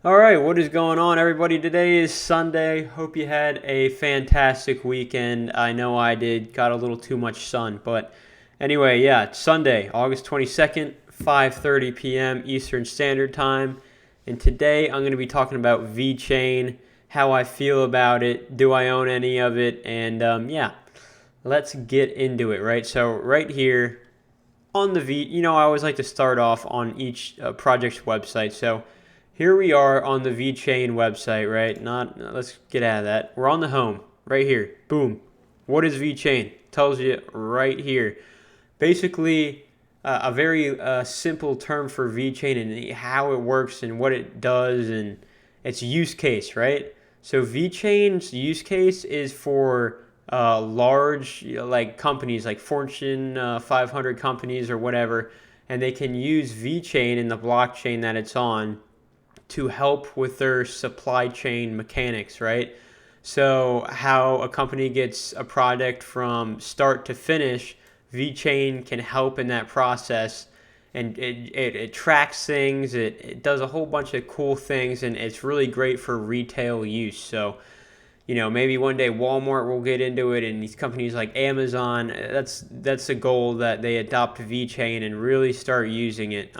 All right, what is going on, everybody? Today is Sunday. Hope you had a fantastic weekend. I know I did. Got a little too much sun, but anyway, yeah, it's Sunday, August 22nd, 5:30 p.m. Eastern Standard Time. And today I'm going to be talking about VeChain, how I feel about it, do I own any of it, and yeah, let's get into it, right? So right here on the I always like to start off on each project's website. So here we are on the VeChain website, right? Let's get out of that. We're on the home right here. Boom. What is VeChain? Tells you right here. Basically, a very simple term for VeChain and how it works and what it does and its use case, right? So VeChain's use case is for large like companies like Fortune 500 companies or whatever, and they can use VeChain in the blockchain that it's on to help with their supply chain mechanics, right? So how a company gets a product from start to finish, VeChain can help in that process, and it tracks things, it does a whole bunch of cool things, and it's really great for retail use. So maybe one day Walmart will get into it, and these companies like Amazon, that's a goal that they adopt VeChain and really start using it.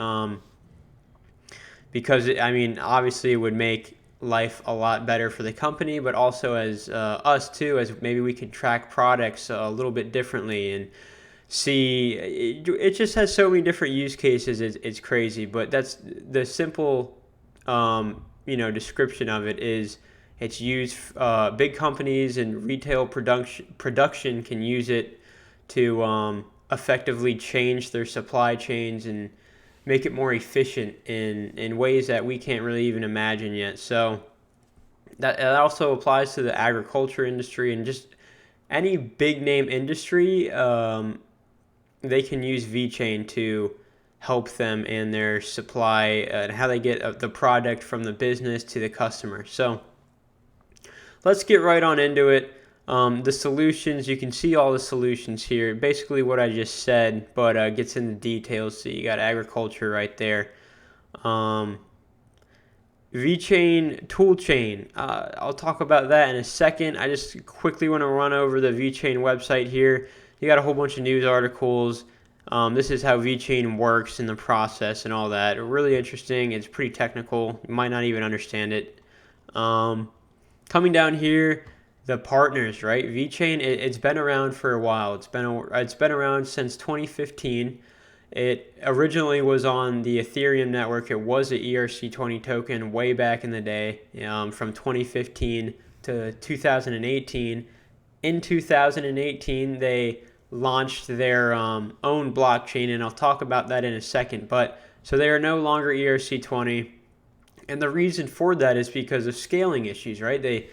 Because I mean, obviously, it would make life a lot better for the company, but also as us too, as maybe we could track products a little bit differently and see. It just has so many different use cases. It's crazy, but that's the simple, description of it is. It's used. Big companies and retail production can use it to effectively change their supply chains and make it more efficient in ways that we can't really even imagine yet. So that also applies to the agriculture industry and just any big name industry. They can use VeChain to help them in their supply and how they get the product from the business to the customer. So let's get right on into it. The solutions, you can see all the solutions here. Basically what I just said, but gets into details. So you got agriculture right there. VeChain toolchain. I'll talk about that in a second. I just quickly want to run over the VeChain website here. You got a whole bunch of news articles. This is how VeChain works in the process and all that. Really interesting. It's pretty technical. You might not even understand it. Coming down here, the partners, right? VeChain, it's been around for a while. It's been around since 2015. It originally was on the Ethereum network. It was an ERC20 token way back in the day, from 2015 to 2018. In 2018, they launched their own blockchain, and I'll talk about that in a second. But so they are no longer ERC20. And the reason for that is because of scaling issues, right? They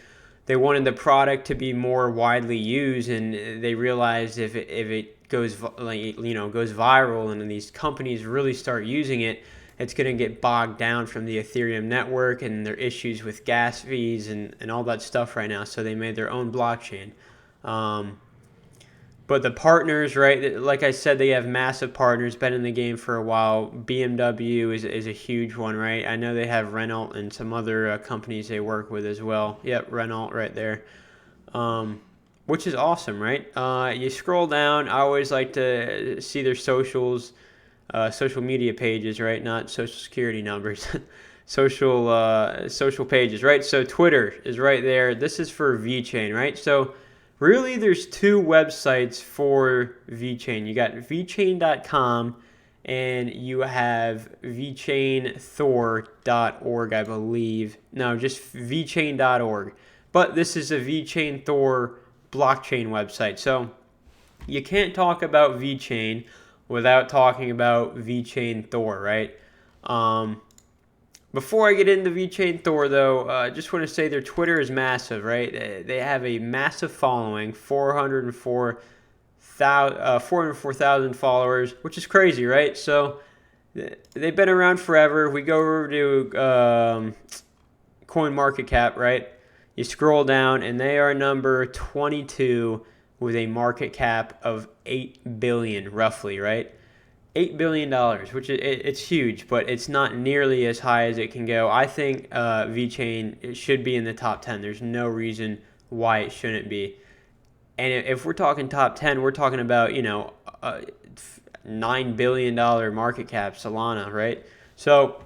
wanted the product to be more widely used, and they realized if it goes goes viral, and these companies really start using it, it's going to get bogged down from the Ethereum network and their issues with gas fees and all that stuff right now. So they made their own blockchain. But the partners, right, like I said, they have massive partners, been in the game for a while. BMW is a huge one, right? I know they have Renault and some other companies they work with as well. Yep, Renault right there, which is awesome, right? You scroll down. I always like to see their socials, social media pages, right? Not social security numbers. Social pages, right? So Twitter is right there. This is for VeChain, right? So really, there's two websites for VeChain. You got VeChain.com and you have VeChainThor.org, I believe. No, just VeChain.org. But this is a VeChain Thor blockchain website. So you can't talk about VeChain without talking about VeChain Thor, right? Before I get into VeChain Thor, though, I just want to say their Twitter is massive, right? They have a massive following, 404,000 followers, which is crazy, right? So they've been around forever. We go over to CoinMarketCap, right? You scroll down, and they are number 22 with a market cap of 8 billion, roughly, right? $8 billion, which it's huge, but it's not nearly as high as it can go. I think VeChain should be in the top 10. There's no reason why it shouldn't be. And if we're talking top 10, we're talking about, $9 billion market cap Solana, right? So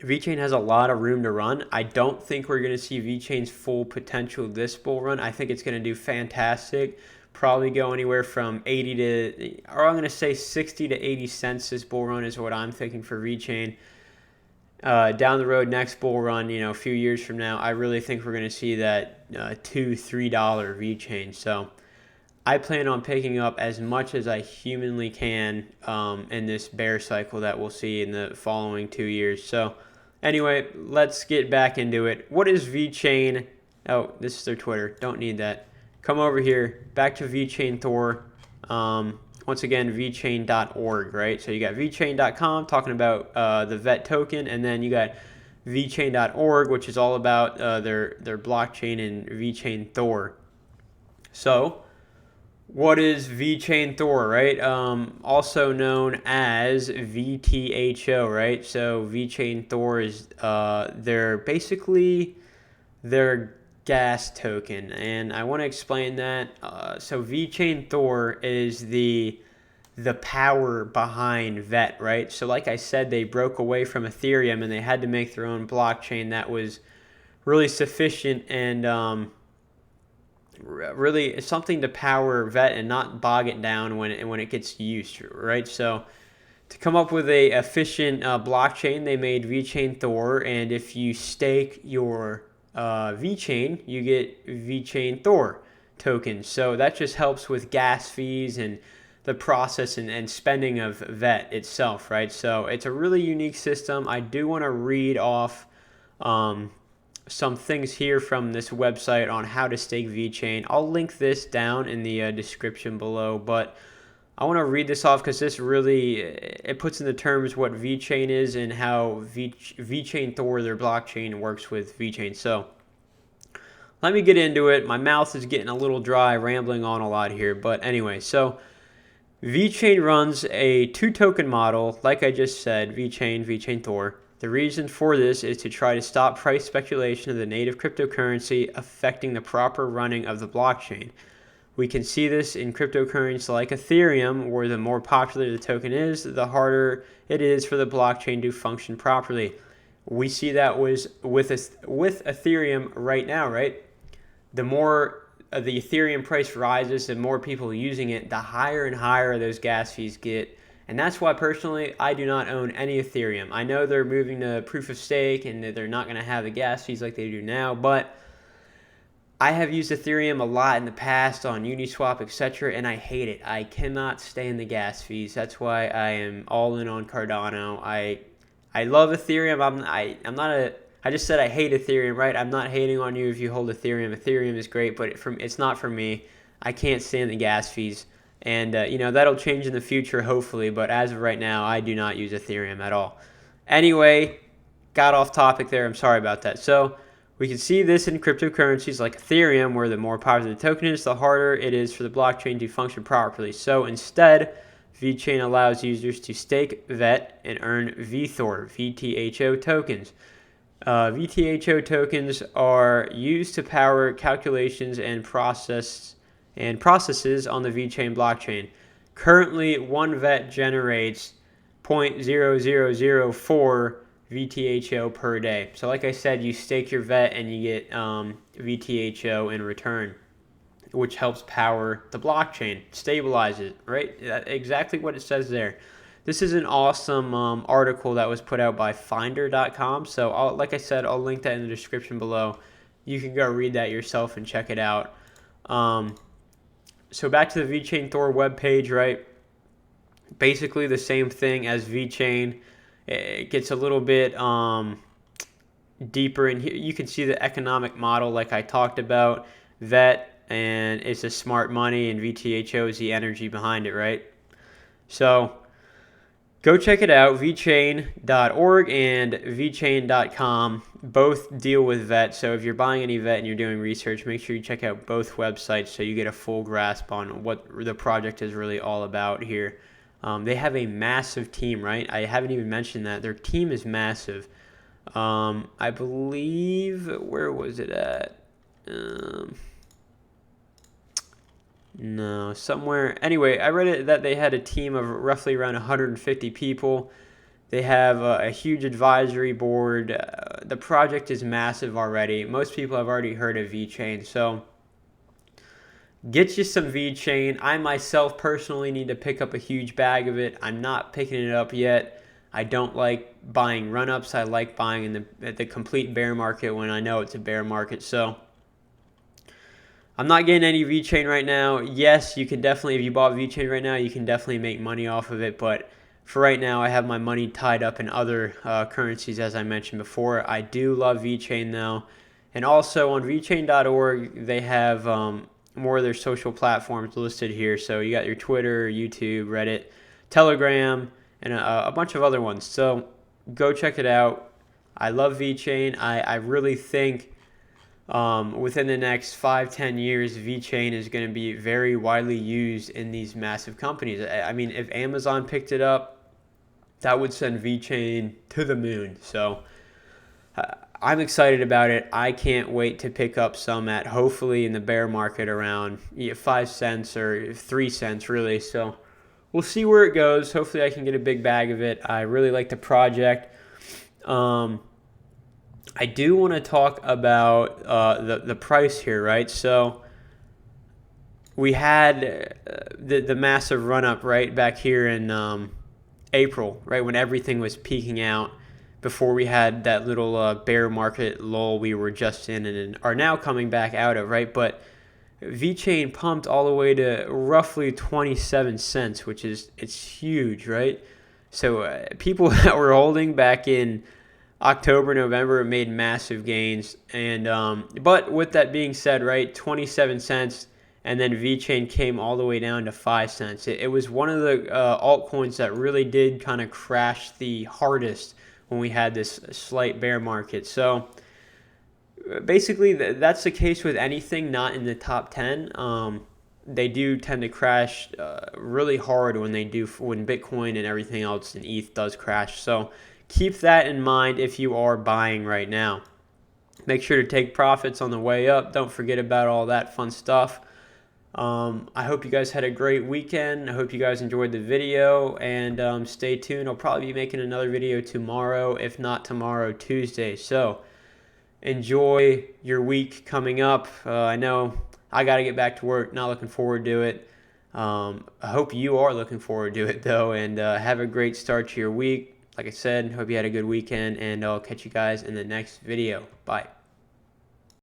VeChain has a lot of room to run. I don't think we're going to see VeChain's full potential this bull run. I think it's going to do fantastic. Probably go anywhere from 80 to, or I'm going to say 60 to 80 cents this bull run is what I'm thinking for VeChain. Down the road, next bull run, a few years from now, I really think we're going to see that $2-3 VeChain. So I plan on picking up as much as I humanly can in this bear cycle that we'll see in the following 2 years. So anyway, let's get back into it. What is VeChain? Oh, this is their Twitter. Don't need that. Come over here. Back to VeChain Thor. Once again, VeChain.org, right? So you got VeChain.com talking about the VET token, and then you got VeChain.org, which is all about their blockchain and VeChain Thor. So what is VeChain Thor, right? Also known as VTHO, right? So VeChain Thor is their gas token, and I want to explain that. So VeChain Thor is the power behind VET, right? So like I said, they broke away from Ethereum and they had to make their own blockchain that was really sufficient and really something to power VET and not bog it down when it gets used, right? So to come up with a efficient blockchain, they made VeChain Thor, and if you stake your VeChain, you get VeChain Thor tokens. So that just helps with gas fees and the process and spending of VET itself, right? So it's a really unique system. I do want to read off some things here from this website on how to stake VeChain. I'll link this down in the description below, but I want to read this off because this really, it puts into terms what VeChain is and how VeChain Thor, their blockchain, works with VeChain. So let me get into it. My mouth is getting a little dry, rambling on a lot here. But anyway, so VeChain runs a 2-token model, like I just said, VeChain Thor. The reason for this is to try to stop price speculation of the native cryptocurrency affecting the proper running of the blockchain. We can see this in cryptocurrencies like Ethereum, where the more popular the token is, the harder it is for the blockchain to function properly. We see that with Ethereum right now, right? The more the Ethereum price rises, the more people using it, the higher and higher those gas fees get. And that's why, personally, I do not own any Ethereum. I know they're moving to proof of stake and they're not going to have the gas fees like they do now, but I have used Ethereum a lot in the past on Uniswap, etc., and I hate it. I cannot stand the gas fees. That's why I am all in on Cardano. I love Ethereum. I just said I hate Ethereum, right? I'm not hating on you if you hold Ethereum. Ethereum is great, but it's not for me. I can't stand the gas fees. And, that'll change in the future, hopefully. But as of right now, I do not use Ethereum at all. Anyway, got off topic there. I'm sorry about that. So we can see this in cryptocurrencies like Ethereum, where the more popular the token is, the harder it is for the blockchain to function properly. So instead, VeChain allows users to stake VET and earn VTHOR, VTHO tokens. VTHO tokens are used to power calculations and processes on the VeChain blockchain. Currently, one VET generates 0.0004 VTHO per day. So like I said, you stake your VET and you get VTHO in return, which helps power the blockchain, stabilize it, right? Exactly what it says there. This is an awesome article that was put out by finder.com. So like I said, I'll link that in the description below. You can go read that yourself and check it out. So back to the VeChain Thor webpage, right? Basically the same thing as VeChain. It gets a little bit deeper in here. You can see the economic model like I talked about. VET, and it's a smart money, and VTHO is the energy behind it, right? So go check it out. VeChain.org and VeChain.com both deal with VET. So if you're buying any VET and you're doing research, make sure you check out both websites so you get a full grasp on what the project is really all about here. They have a massive team, right? I haven't even mentioned that. Their team is massive. I believe, where was it at? No, somewhere. Anyway, I read it that they had a team of roughly around 150 people. They have a huge advisory board. The project is massive already. Most people have already heard of VeChain, so get you some VeChain. I myself personally need to pick up a huge bag of it. I'm not picking it up yet. I don't like buying run-ups. I like buying in the complete bear market when I know it's a bear market. So I'm not getting any VeChain right now. Yes, you can definitely, if you bought VeChain right now, you can definitely make money off of it. But for right now, I have my money tied up in other currencies, as I mentioned before. I do love VeChain though. And also on VeChain.org, they have more of their social platforms listed here. So you got your Twitter, YouTube, Reddit, Telegram, and a bunch of other ones. So go check it out. I love VeChain. I really think within the next 5-10 years, VeChain is going to be very widely used in these massive companies. I mean, if Amazon picked it up, that would send VeChain to the moon. So I'm excited about it. I can't wait to pick up some at hopefully in the bear market around 5 cents or 3 cents really. So we'll see where it goes. Hopefully I can get a big bag of it. I really like the project. I do want to talk about the price here, right? So we had the massive run-up, right, back here in April, right, when everything was peaking out before we had that little bear market lull we were just in and are now coming back out of, right? But VeChain pumped all the way to roughly 27 cents, which is, it's huge, right? So people that were holding back in October, November made massive gains. And but with that being said, right, 27 cents, and then VeChain came all the way down to 5 cents. It was one of the altcoins that really did kind of crash the hardest when we had this slight bear market. So basically, that's the case with anything not in the top 10. They do tend to crash really hard when Bitcoin and everything else and ETH does crash. So keep that in mind if you are buying right now. Make sure to take profits on the way up. Don't forget about all that fun stuff. I hope you guys had a great weekend. I hope you guys enjoyed the video, and stay tuned. I'll probably be making another video tomorrow, if not tomorrow, Tuesday. So enjoy your week coming up. I know I got to get back to work. Not looking forward to it. I hope you are looking forward to it, though, and have a great start to your week. Like I said, hope you had a good weekend, and I'll catch you guys in the next video. Bye.